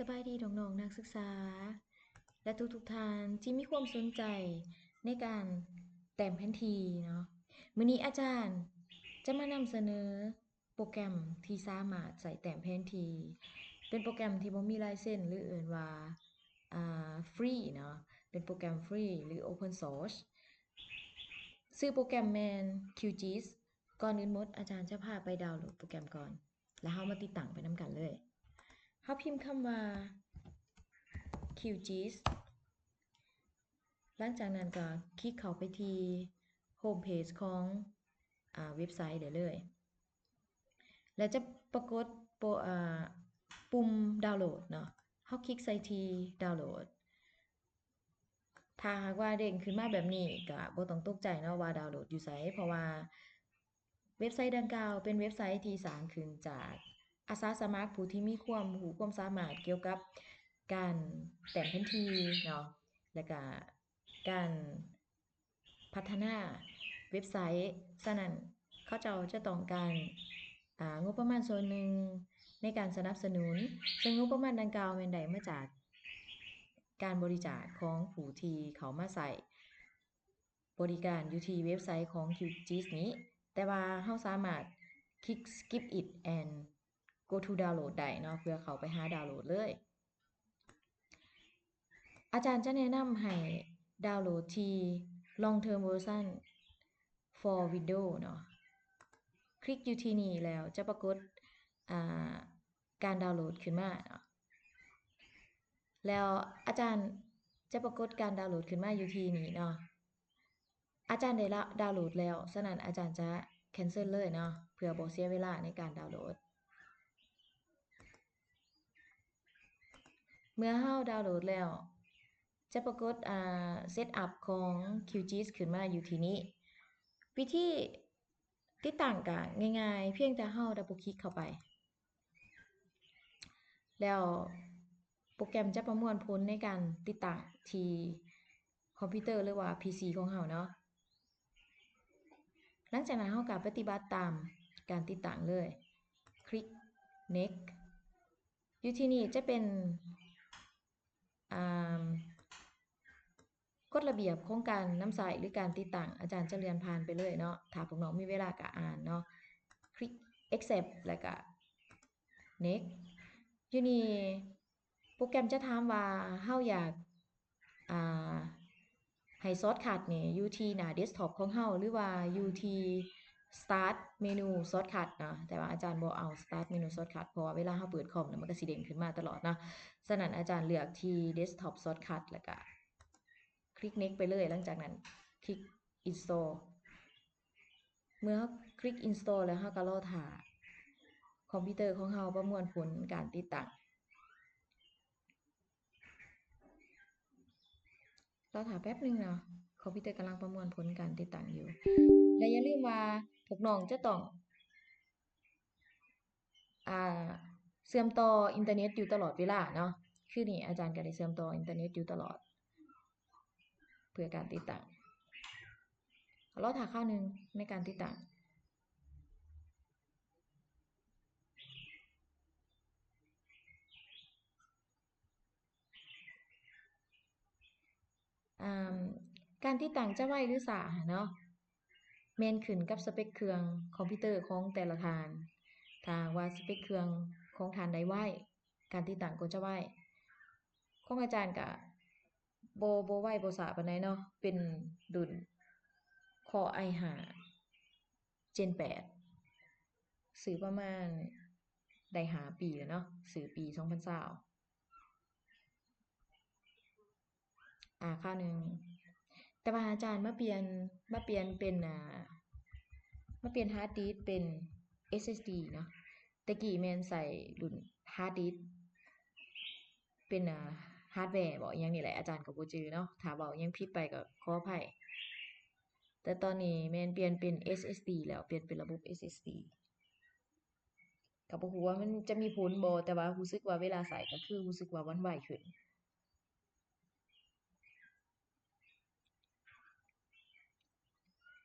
สบายดีน้องๆนักศึกษาและทุกท่านที่มีความสนใจในการแต่งแผนที่เนาะมื้อนี้อาจารย์จะมานำเสนอโปรแกรมที่สามารถใส่แต่งแผนที่เป็นโปรแกรมที่บ่มีไลเซนส์หรือเอิ้นว่าฟรีเนาะเป็นโปรแกรมฟรีหรือ Open Source ชื่อโปรแกรมแม่น QGIS ก่อนอื่นหมดอาจารย์จะพาไปดาวน์โหลดโปรแกรมก่อนแล้วเฮามาติดตั้งไปนำกันเลยเฮาพิมพ์คำว่า QGIS หลังจากนั้นก็คลิกเข้าไปที่โฮมเพจของเว็บไซต์ได้เลย แล้วจะปรากฏปุ่มดาวน์โหลดเนาะเฮาคลิกใส่ที่ดาวน์โหลด ถ้าหากว่าเด้งขึ้นมาแบบนี้ก็บ่ต้องตกใจเนาะว่าดาวน์โหลดอยู่ไสเพราะว่าเว็บไซต์ดังกล่าวเป็นเว็บไซต์ที่สร้างขึ้นจากอาสาสมัครผู้ที่มีความรู้ความสามารถเกี่ยวกับการแต่งแผนที่เนาะแล้วก็การพัฒนาเว็บไซต์ฉะนั้นเขาเจ้าจะต้องการงบประมาณส่วนหนึ่งในการสนับสนุนซึ่งงบประมาณดังกล่าวแม่นได้มาจากการบริจาคของผู้ที่เขามาใช้บริการอยู่ที่เว็บไซต์ของ QGIS นี้แต่ว่าเราสามารถคลิก skip it and go to download ได้เนาะเพื่อเข้าไปหาดาวน์โหลดเลยอาจารย์จะแนะนำให้ดาวน์โหลดที่ long term version for Windows เนาะคลิกอยู่ที่นี่แล้วจะปรากฏการดาวน์โหลดขึ้นมาเนาะแล้วอาจารย์จะปรากฏการดาวน์โหลดขึ้นมาอยู่ที่นี่เนาะอาจารย์ได้ดาวน์โหลดแล้วฉะนั้นอาจารย์จะ cancel เลยเนาะเพื่อบ่เสียเวลาในการดาวน์โหลดเมื่อเราดาวน์โหลดแล้วจะปรากฏsetup ของ QGIS ขึ้นมาอยู่ที่นี้วิธีติดตั้งก็ง่ายๆเพียงแต่เราดับเบิลคลิกเข้าไปแล้วโปรแกรมจะประมวลผลในการติดตั้งที่คอมพิวเตอร์หรือว่า PC ของเราเนาะหลังจากนั้นเราก็ปฏิบัติตามการติดตั้งเลยคลิก next อยู่ที่นี่จะเป็นกฎระเบียบของการนำใช้หรือการติดตั้งอาจารย์จะเรียนผ่านไปเลยเนาะถ้าพวกน้องมีเวลาก็อ่านเนาะคลิก accept แล้วก็ next อยู่นี่โปรแกรมจะถามว่าเฮาอยากให้ช็อตคัทนี่อยู่ที่หน้าเดสก์ท็อปของเฮาหรือว่าอยู่ที่ start เมนูช็อตคัทเนาะแต่ว่าอาจารย์บ่เอา start เมนูช็อตคัทเพราะว่าเวลาเฮาเปิดคอมแล้วมันก็สิเด้งขึ้นมาตลอดเนาะฉะนั้นอาจารย์เลือกที่ desktop shortcut แล้วก็คลิก next ไปเลยหลังจากนั้นคลิก install เมื่อคลิก install แล้วเฮาก็รอท่าคอมพิวเตอร์ของเฮาประมวลผลการติดตั้งรอท่าแป๊บนึงเนาะคอมพิวเตอร์กำลังประมวลผลการติดตั้งอยู่และอย่าลืมว่าพวกน้องจะต้องเชื่อมต่ออินเทอร์เน็ตอยู่ตลอดเวลาเนาะคือนี่อาจารย์ก็ได้เชื่อมต่ออินเทอร์เน็ตอยู่ตลอดเพื่อการติดตั้งรอท่าคราวนึงในการติดตั้งการติดตั้งจะไวหรือช้าเนาะแม่นขึ้นกับสเปคเครื่องคอมพิวเตอร์ของแต่ละท่านถ้าว่าสเปคเครื่องของท่านใดไวการติดตั้งก็จะไวของอาจารย์ก็บ่ไวบ่ช้าปานใดเนาะเป็นรุ่น Core i5 Gen 8ซื้อประมาณได้5 ปีแล้วเนาะซื้อปี2020คราวหนึ่งแต่ว่าอาจารย์มาเปลี่ยนเป็นมาเปลี่ยนฮาร์ดดิสก์เป็น SSD เนาะแต่กี้แม่นใส่รุ่นฮาร์ดดิสก์เป็นฮาร์ดแวร์บ่อิหยังนี่แหละอาจารย์ก็บ่จื้อเนาะถ้าเว้าอิหยังผิดไปก็ขออภัยแต่ตอนนี้แม่นเปลี่ยนเป็น SSD แล้วเปลี่ยนเป็นระบบ SSD ก็บ่ฮู้ว่ามันจะมีผลบ่แต่ว่ารู้สึกว่าเวลาใช้ก็คือรู้สึกว่ามันไวขึ้น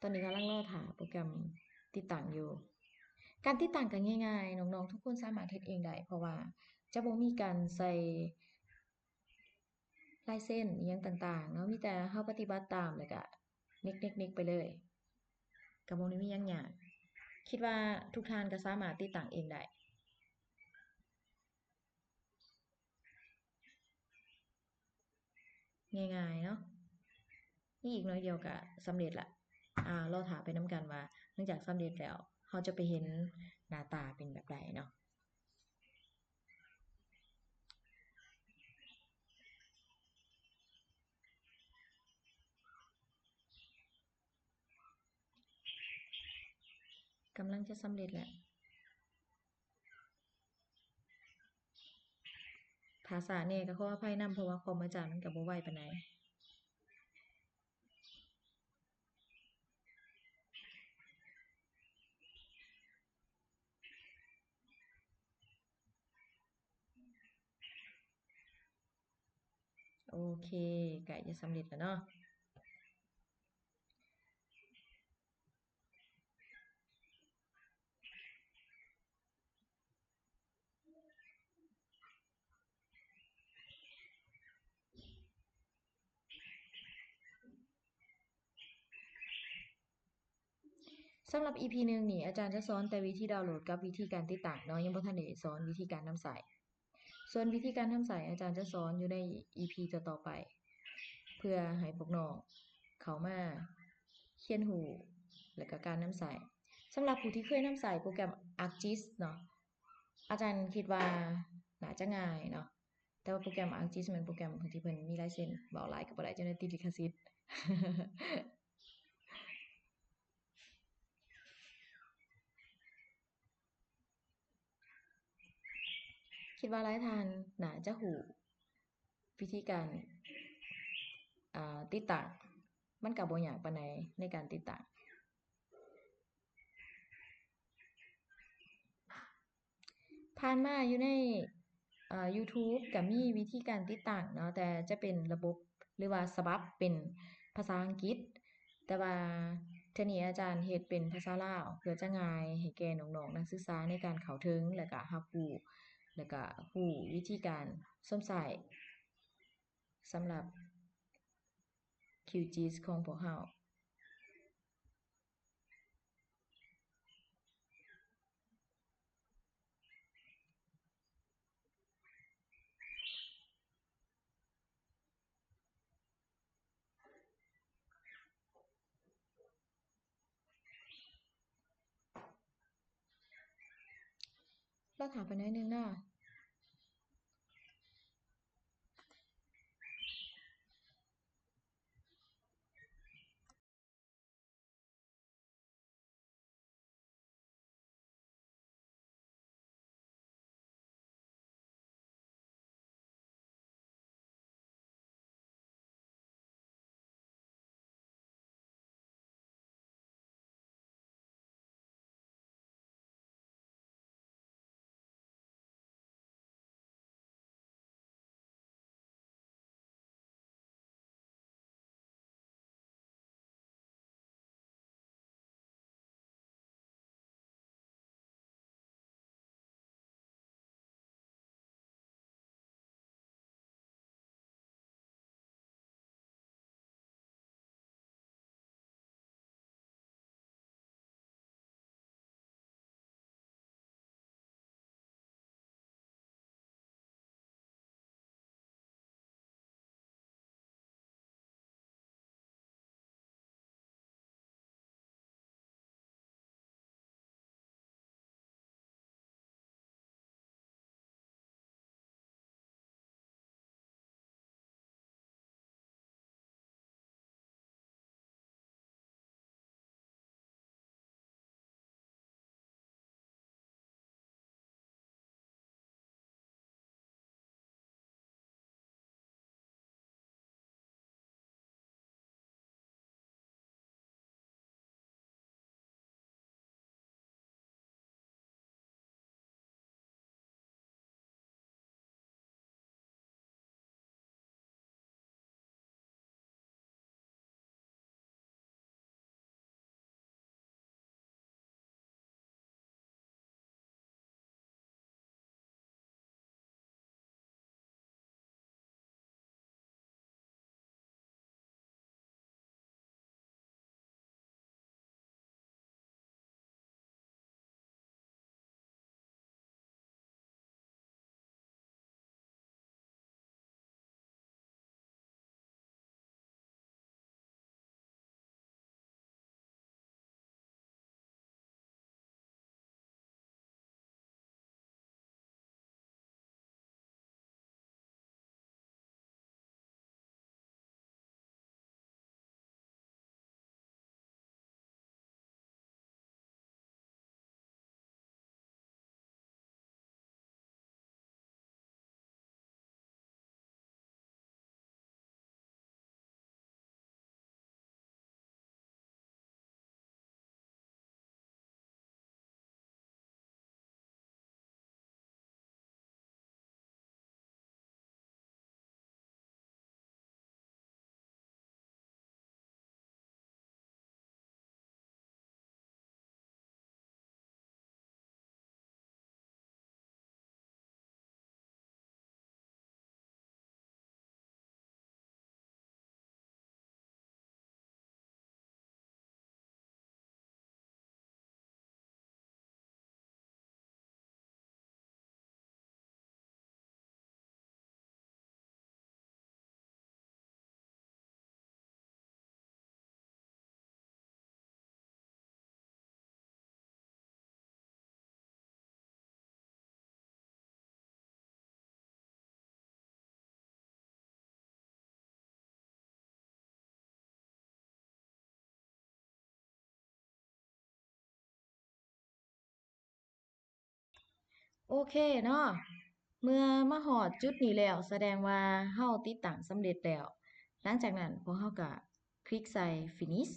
ตอนนี้กำลังรอท่าโปรแกรมติดตั้งอยู่การติดตั้งก็ง่ายๆน้องๆทุกคนสามารถเฮ็ดเองได้เพราะว่า จะบ่มีการใส่ลายเส้นอิหยังต่างๆเนาะมีแต่เราปฏิบัติตามแล้วก็เน็กๆๆไปเลยก็บ่ได้มีหยังยากคิดว่าทุกท่านก็สามารถติดตั้งเองได้ง่ายๆเนาะนี่อีกหน่อยเดียวก็สำเร็จละรอท่าไปนำกันว่าหลังจากสำเร็จแล้วเราจะไปเห็นหน้าตาเป็นแบบใดเนาะกำลังจะสำเร็จแล้วถ้าช้าแหน่ก็ขออภัยนำเพราะว่าคอมอาจารย์มันก็บ่ไวปานใด โอเคใกล้จะสำเร็จแล้วเนาะสำหรับ EP 1นี่อาจารย์จะสอนแต่วิธีดาวน์โหลดกับวิธีการติดตั้งเนาะยังบ่ทันได้สอนวิธีการนำใช้ส่วนวิธีการนำใช้อาจารย์จะสอนอยู่ใน EP ต่อๆไปเพื่อให้พวกน้องเข้ามาเรียนรู้แล้วก็การนำใช้สำหรับผู้ที่เคยนำใช้โปรแกรม ArcGIS เนาะอาจารย์คิดว่าน่าจะง่ายเนาะแต่ว่าโปรแกรม ArcGIS มันโปรแกรมที่เพิ่นมีลายเซ็นเว้าหลายก็บ่ได้จั่งใดติดลิขสิทธิ์คิดว่าหลายท่านน่าจะรู้วิธีการติดตั้งมันก็บ่ยากปานใดในการติดตั้งผ่านมาอยู่ในYouTube ก็มีวิธีการติดตั้งเนาะแต่จะเป็นระบบหรือว่าฉบับเป็นภาษาอังกฤษแต่ว่าเทื่อนี้อาจารย์เฮ็ดเป็นภาษาลาวเพื่อจะง่ายให้แก่น้องๆนักศึกษาในการเข้าถึงแล้วก็รับรู้แล้วก็รู้วิธีการสวมใช้สำหรับ QGIS ของพวกเรารอถามไปหน่อยหนึ่งเนาะ โอเคเนาะเมื่อมาฮอดจุดนี้แล้วแสดงว่าเฮาติดตั้งสำเร็จแล้วหลังจากนั้นพวกเฮาก็คลิกใส่ finish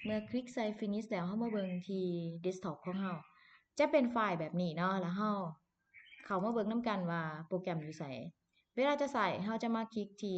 เมื่อคลิกใส่ finish แล้วเฮามาเบิ่งที่เดสก์ท็อปของเฮาจะเป็นไฟล์แบบนี้เนาะแล้วเฮาเข้ามาเบิ่งนำกันว่าโปรแกรมอยู่ไสเวลาจะใส่เฮาจะมาคลิกที่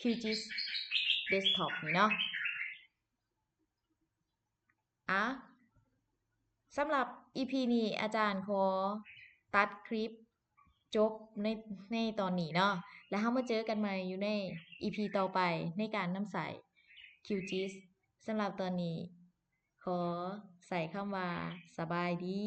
QGIS Desktop นี่เนาะอ่ะสำหรับ EP นี้อาจารย์ขอตัดคลิปจบในตอนนี้เนาะแล้วเฮามาเจอกันใหม่อยู่ใน EP ต่อไปในการนำใส่ QGIS สำหรับตอนนี้ขอใส่คำว่าสบายดี